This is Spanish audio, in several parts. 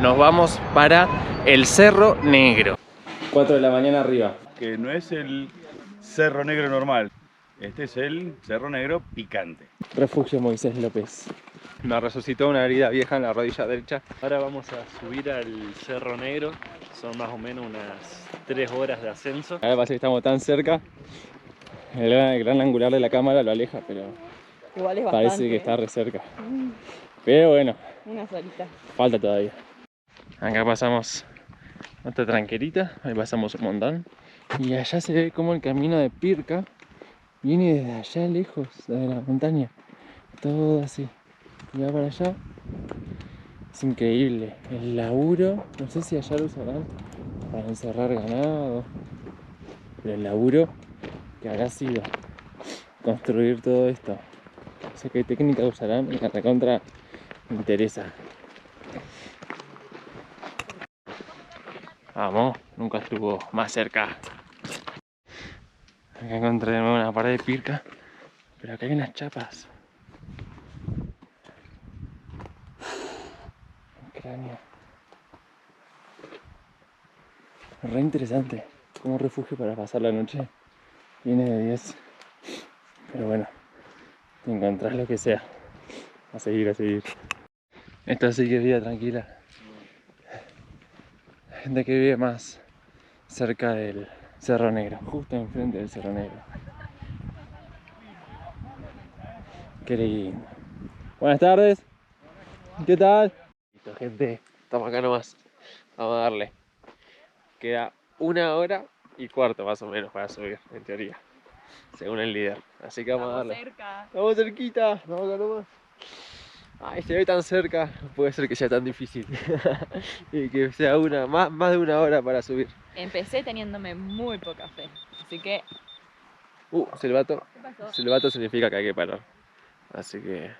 nos vamos para el Cerro Negro. 4 de la mañana arriba. Que no es el Cerro Negro normal. Este es el Cerro Negro picante. Refugio Moisés López. Me resucitó una herida vieja en la rodilla derecha. Ahora vamos a subir al Cerro Negro. Son más o menos unas 3 horas de ascenso. Ahora parece que estamos tan cerca. El gran angular de la cámara lo aleja, pero igual es bastante, parece que está re cerca. Pero bueno, unas horitas. falta todavía. Acá pasamos otra tranquerita, ahí pasamos un montón. Y allá se ve como el camino de Pirca viene desde allá lejos, de la montaña. Todo así. Y va para allá. Es increíble. El laburo, no sé si allá lo usarán para encerrar ganado. Pero el laburo que habrá sido construir todo esto. No sé qué técnica usarán y la recontra me interesa. Vamos, nunca estuvo más cerca. Acá encontré de nuevo una pared de Pirca, pero acá hay unas chapas. Un cráneo. Re interesante, como refugio para pasar la noche. Viene de 10. Pero bueno, te encontrás lo que sea. A seguir, a seguir. Esta sí que es vida tranquila. Gente que vive más cerca del Cerro Negro, justo enfrente del Cerro Negro. Qué lindo. Buenas tardes. ¿Qué tal? Listo, gente. Estamos acá nomás. Vamos a darle. Queda 1 hora y cuarto más o menos para subir, en teoría. Según el líder. Así que vamos a darle. Cerca. Estamos cerquita. Vamos acá nomás. Ay, se ve tan cerca. Puede ser que sea tan difícil. Y que sea más de 1 hora para subir. Empecé teniéndome muy poca fe, así que... Silbato. ¿Qué pasó? Silbato significa que hay que parar. Así que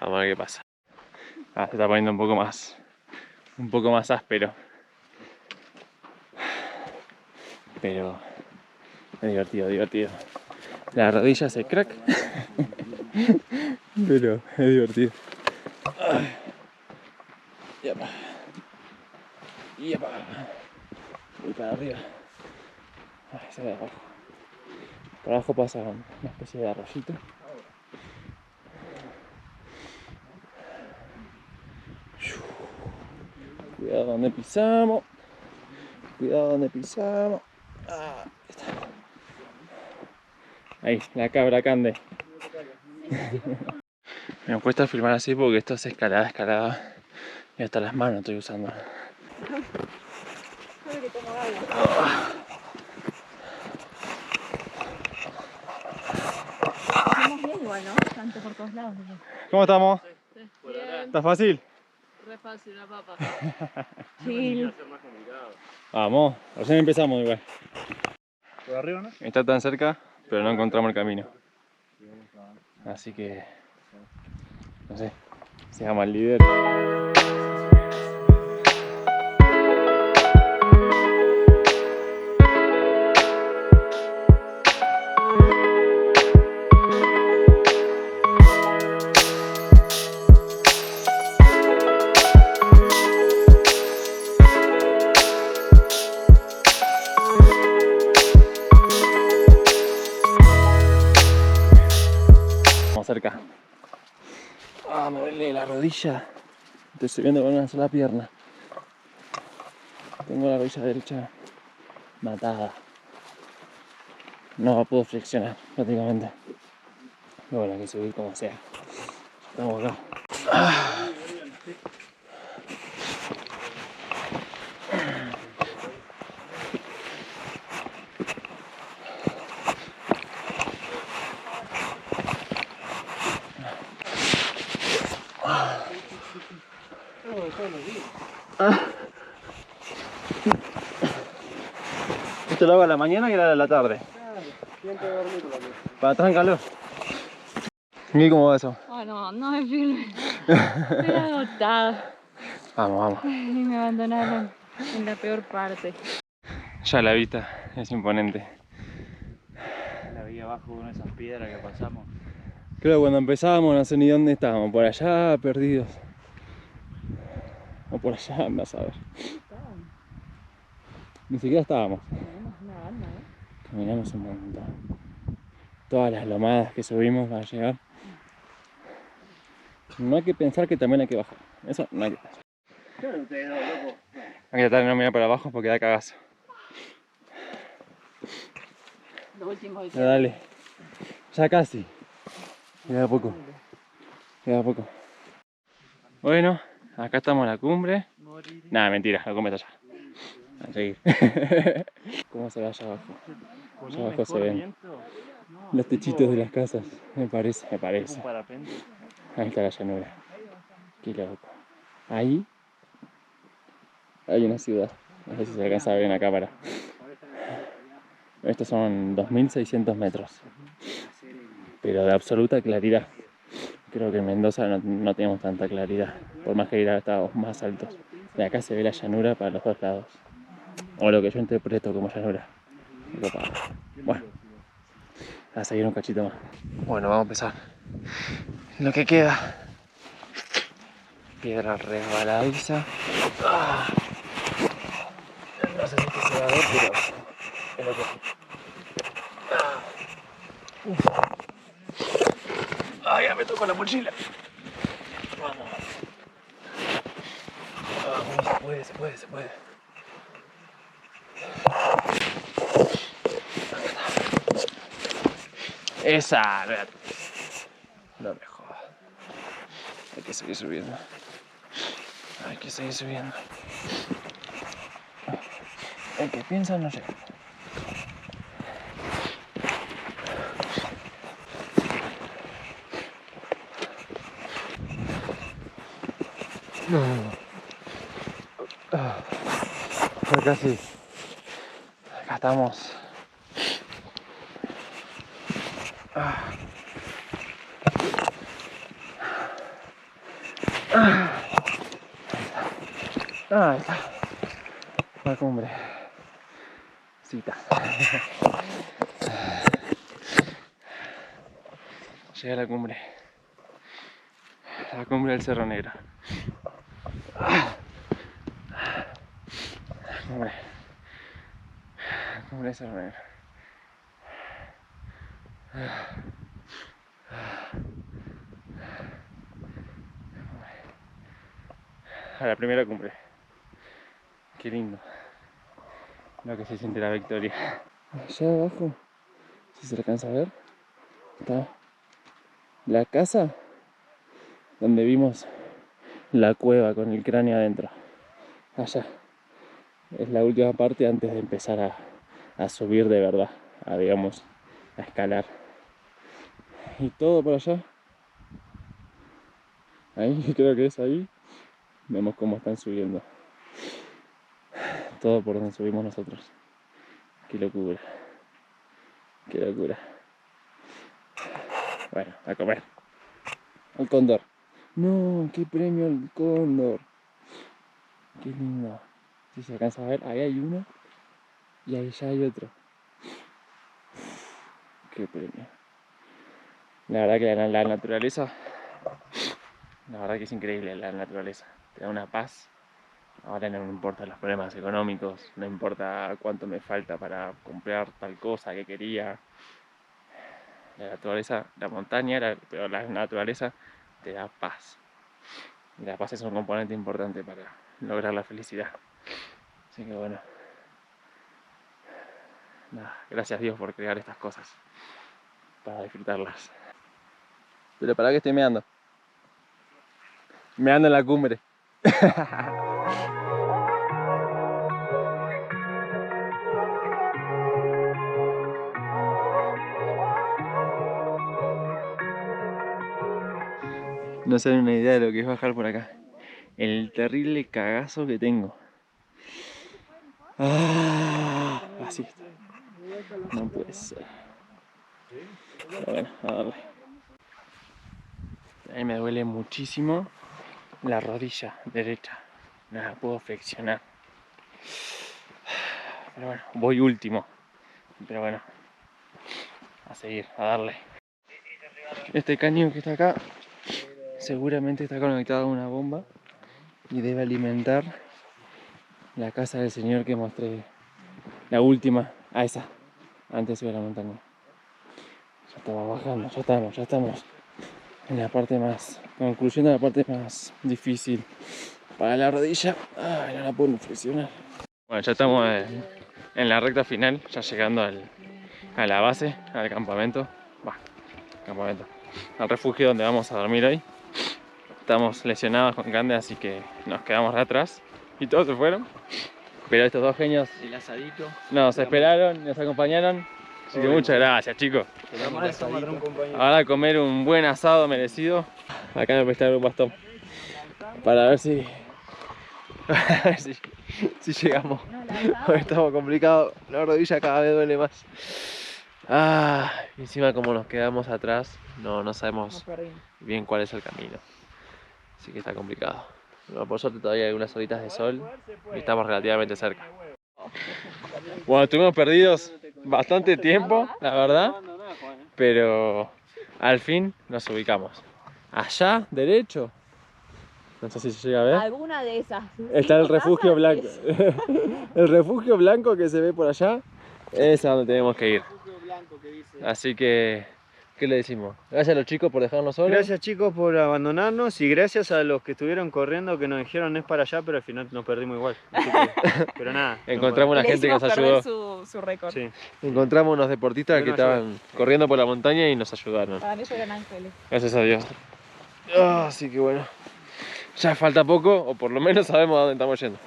vamos a ver qué pasa. Se está poniendo un poco más áspero. Pero es divertido, divertido. La rodilla hace crack. Pero es divertido. Yepa. Yepa. Voy para arriba. Se ve de abajo. Por abajo pasa una especie de arroyito. Cuidado donde pisamos. Cuidado donde pisamos. Ahí, la cabra cande. Me cuesta filmar así porque esto es escalada. Y hasta las manos estoy usando. Estamos bien igual, ¿no? Tanto por todos lados. ¿Cómo estamos? Bien. ¿Está fácil? Re fácil la papa. Sí. Vamos, recién empezamos igual. ¿Por arriba, no? Está tan cerca, pero no encontramos el camino. Así que, no sé, se llama el líder. Cerca. Me duele la rodilla. Estoy subiendo con una sola pierna. Tengo la rodilla derecha matada. No la puedo flexionar prácticamente. Pero bueno, hay que subir como sea. Estamos acá. Esto lo hago a la mañana y a la tarde. Para atrás en calor. ¿Y cómo va eso? Bueno, no me filmes. Estoy agotada. Vamos. Y me abandonaron en la peor parte. Ya la vista es imponente. La vi abajo con esas piedras que pasamos. Creo que cuando empezábamos no sé ni dónde estábamos, por allá perdidos. O por allá, andás a ver. Ni siquiera estábamos. Tenemos una banda, ¿eh? Caminamos un montón. Todas las lomadas que subimos para llegar. No hay que pensar que también hay que bajar. Eso no hay que pensar. Hay que tratar de no mirar para abajo porque da cagazo. Lo último que Ya dale. Ya casi. Queda poco. Queda poco. Bueno, acá estamos en la cumbre. Nada, mentira, la cumbre está allá. A seguir. ¿Cómo se ve allá abajo? Allá abajo se ven los techitos de las casas. Me parece. Un parapente. Ahí está la llanura. Qué loco. Ahí hay una ciudad. No sé si se alcanza a ver en la cámara. Estos son 2600 metros. Pero de absoluta claridad. Creo que en Mendoza no tenemos tanta claridad. Por más que ir a estados más altos. De acá se ve la llanura para los dos lados. O lo que yo interpreto como llanura. Bueno, a seguir un cachito más. Bueno, vamos a empezar. Lo que queda. Piedra resbaladiza. No sé si esto se va a ver, pero es lo que ¡ay, ya me tocó la mochila! Vamos. Vamos, se puede. Esa, no me jodas. Hay que seguir subiendo. El que piensa no llega. Acá sí. Acá estamos. Ahí está. La cumbre. Cita. Llegué a la cumbre. La cumbre del Cerro Negro. Cumbre. Cumbre del Cerro Negro. A la primera cumbre. Qué lindo. Lo que se siente la victoria. Allá abajo, si se alcanza a ver, está la casa donde vimos la cueva con el cráneo adentro. Allá. Es la última parte antes de empezar a subir de verdad, digamos, a escalar. Y todo por allá. Ahí, creo que es ahí. Vemos cómo están subiendo. Todo por donde subimos nosotros. Qué locura. Qué locura. Bueno, a comer. Al cóndor. No, qué premio al cóndor. Qué lindo. Si se alcanza a ver, ahí hay uno y ahí ya hay otro. Qué premio. La verdad que la naturaleza, la verdad que es increíble la naturaleza. Te da una paz. Ahora no me importan los problemas económicos, no importa cuánto me falta para comprar tal cosa que quería. La naturaleza, la montaña, pero la naturaleza te da paz. Y la paz es un componente importante para lograr la felicidad. Así que bueno, nada, gracias a Dios por crear estas cosas, para disfrutarlas. Pero para que estoy meando. Meando en la cumbre. No se dan una idea de lo que es bajar por acá. El terrible cagazo que tengo. Así está. No puede ser. Pero bueno, a darle. A mí me duele muchísimo la rodilla derecha. No la puedo flexionar. Pero bueno, voy último. Pero bueno, a seguir, a darle. Este cañón que está acá seguramente está conectado a una bomba y debe alimentar la casa del señor que mostré, la última, a esa, antes de la montaña. Ya estamos bajando, ya estamos en la parte más, concluyendo la parte más difícil para la rodilla. Ay, no la puedo flexionar. Bueno, ya estamos en la recta final, ya llegando a la base, al campamento, al refugio donde vamos a dormir hoy. Estamos lesionados con Cande, así que nos quedamos atrás y todos se fueron. Pero estos dos genios El asadito. nos esperaron, nos acompañaron. Así que muchas gracias, chicos. Ahora a comer un buen asado merecido. Acá me prestaron un bastón para ver si llegamos. Hoy estamos complicados, la rodilla cada vez duele más. Encima como nos quedamos atrás, no sabemos bien cuál es el camino. Así que está complicado. Bueno, por suerte todavía hay algunas horitas de sol y estamos relativamente cerca. Bueno, estuvimos perdidos bastante tiempo, la verdad, pero al fin nos ubicamos. Allá, derecho, no sé si se llega a ver, Alguna de esas. está el refugio blanco. El refugio blanco que se ve por allá es a donde tenemos que ir. Así que, ¿qué le decimos? Gracias a los chicos por dejarnos solos. Gracias chicos por abandonarnos y gracias a los que estuvieron corriendo que nos dijeron es para allá, pero al final nos perdimos igual. Así que, pero nada. Encontramos una gente que nos ayudó. Su récord. Sí. Encontramos unos deportistas que estaban corriendo por la montaña y nos ayudaron. Para mí eran ángeles. Gracias a Dios. Así que bueno, ya falta poco, o por lo menos sabemos a dónde estamos yendo.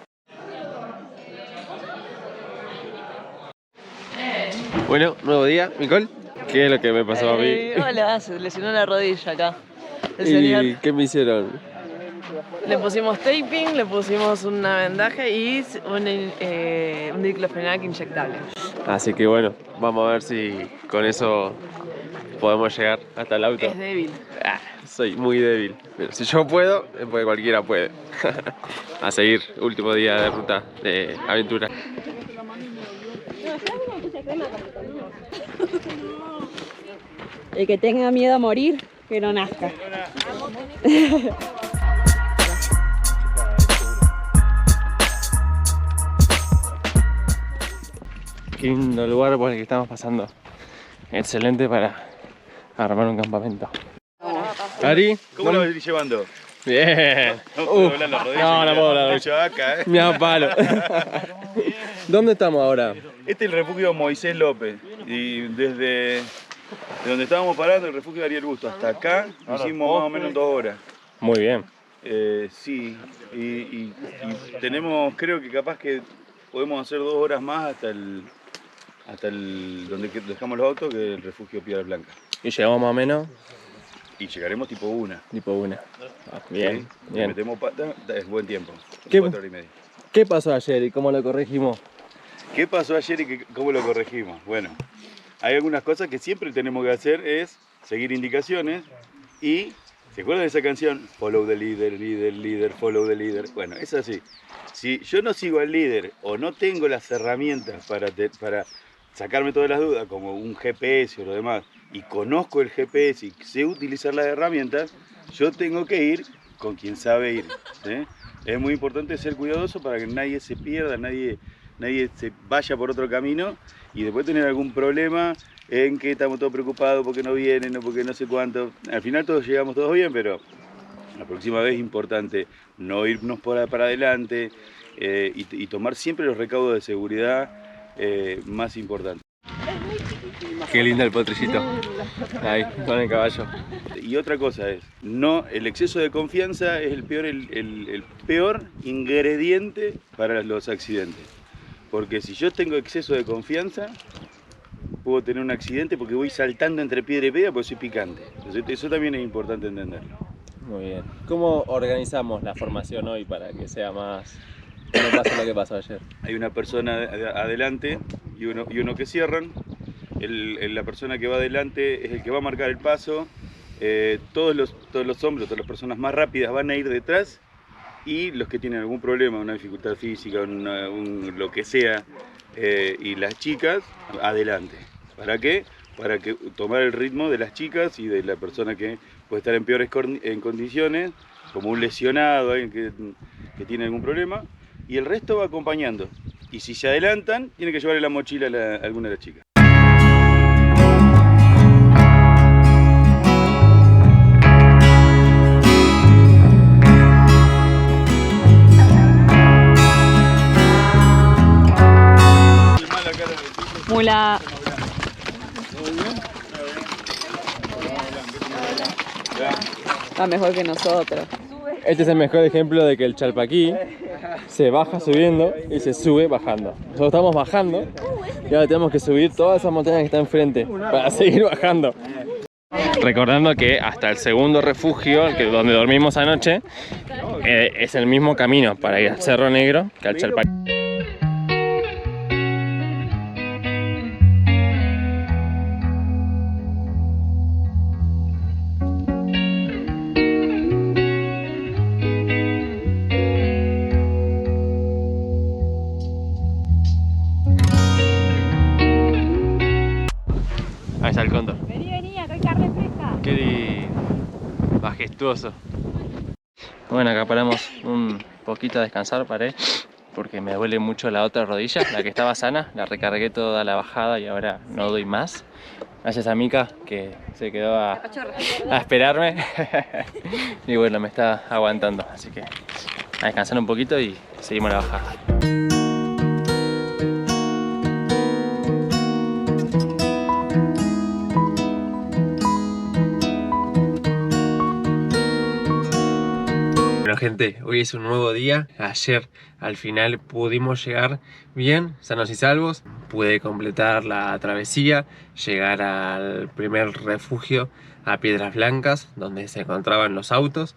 Bueno, nuevo día, Nicole. ¿Qué es lo que me pasó a mí? Hola, se lesionó la rodilla acá. El ¿Y señor. qué me hicieron? Le pusimos taping, le pusimos una vendaje y un diclofenac inyectable. Así que bueno, vamos a ver si con eso podemos llegar hasta el auto. Es débil. Soy muy débil, pero si yo puedo, pues cualquiera puede. A seguir, último día de ruta, de aventura. El que tenga miedo a morir, que no nazca. Qué lindo lugar por el que estamos pasando. Excelente para armar un campamento. Ari, ¿Cómo lo vas llevando? bien. No puedo doblar la rodilla. no, no puedo doblar la rodilla. Mucha vaca, Me da palo. ¿Dónde estamos ahora? Este es el refugio Moisés López. Y desde donde estábamos parando, el refugio de Ariel Busto, hasta acá, hicimos más o menos 2 horas. Muy bien. Sí, y tenemos, creo que capaz que podemos hacer 2 horas más hasta el donde dejamos los autos, que es el refugio Piedra Blanca. Y llegamos más o menos Y llegaremos tipo 1. tipo 1. Bien, ¿Sí? Si bien. metemos pata, es buen tiempo. ¿Qué? 4 horas y media. ¿Qué pasó ayer y cómo lo corregimos? ¿Qué pasó ayer y cómo lo corregimos? Bueno, hay algunas cosas que siempre tenemos que hacer, es seguir indicaciones y, ¿se acuerdan de esa canción? Follow the leader, leader, follow the leader. Bueno, es así. Si yo no sigo al líder o no tengo las herramientas para sacarme todas las dudas, como un GPS o lo demás, y conozco el GPS y sé utilizar las herramientas, yo tengo que ir con quien sabe ir. ¿Sí? Es muy importante ser cuidadoso para que nadie se pierda, nadie se vaya por otro camino y después tener algún problema en que estamos todos preocupados porque no vienen o porque no sé cuánto. Al final todos llegamos todos bien, pero la próxima vez es importante no irnos para adelante y tomar siempre los recaudos de seguridad más importantes. Qué lindo el potrillito. Ahí, con el caballo. Y otra cosa es, el exceso de confianza es el peor ingrediente para los accidentes. Porque si yo tengo exceso de confianza, puedo tener un accidente porque voy saltando entre piedra y piedra porque soy picante. Entonces, eso también es importante entenderlo. Muy bien. ¿Cómo organizamos la formación hoy para que sea más... que no pase lo que pasó ayer? Hay una persona adelante y uno que cierran. La persona que va adelante es el que va a marcar el paso. Todos los hombres, todas las personas más rápidas van a ir detrás y los que tienen algún problema, una dificultad física, lo que sea, y las chicas adelante. ¿Para qué? Para que tomar el ritmo de las chicas y de la persona que puede estar en peores condiciones, como un lesionado, alguien que tienen algún problema, y el resto va acompañando. Y si se adelantan, tiene que llevarle la mochila a alguna de las chicas. Mula. Está mejor que nosotros. Este es el mejor ejemplo de que el Chalpaquí se baja subiendo y se sube bajando. Nosotros estamos bajando y ahora tenemos que subir todas esas montañas que están enfrente para seguir bajando. Recordando que hasta el segundo refugio, donde dormimos anoche, es el mismo camino para ir al Cerro Negro que al Chalpaquí. Ahí está el cóndor. Vení, acá hay carne fresca. Qué majestuoso. Bueno, acá paramos un poquito a descansar, paré, porque me duele mucho la otra rodilla, la que estaba sana, la recargué toda la bajada y ahora no doy más. Gracias a Mika, que se quedó a esperarme. Y bueno, me está aguantando, así que a descansar un poquito y seguimos la bajada. Bueno gente, hoy es un nuevo día. Ayer al final pudimos llegar bien, sanos y salvos. Pude completar la travesía, llegar al primer refugio a Piedras Blancas, donde se encontraban los autos.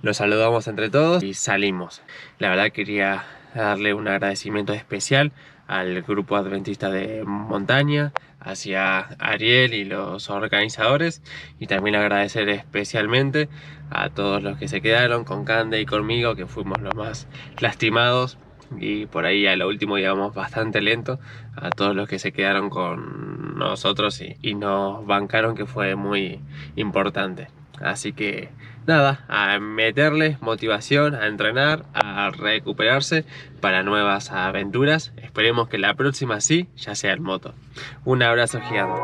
Nos saludamos entre todos y salimos. La verdad quería darle un agradecimiento especial al grupo adventista de montaña, hacia Ariel y los organizadores, y también agradecer especialmente a todos los que se quedaron con Cande y conmigo, que fuimos los más lastimados y por ahí a lo último íbamos bastante lento, a todos los que se quedaron con nosotros y nos bancaron, que fue muy importante. Así que nada, a meterle motivación, a entrenar, a recuperarse para nuevas aventuras. Esperemos que la próxima sí, ya sea en moto. Un abrazo gigante.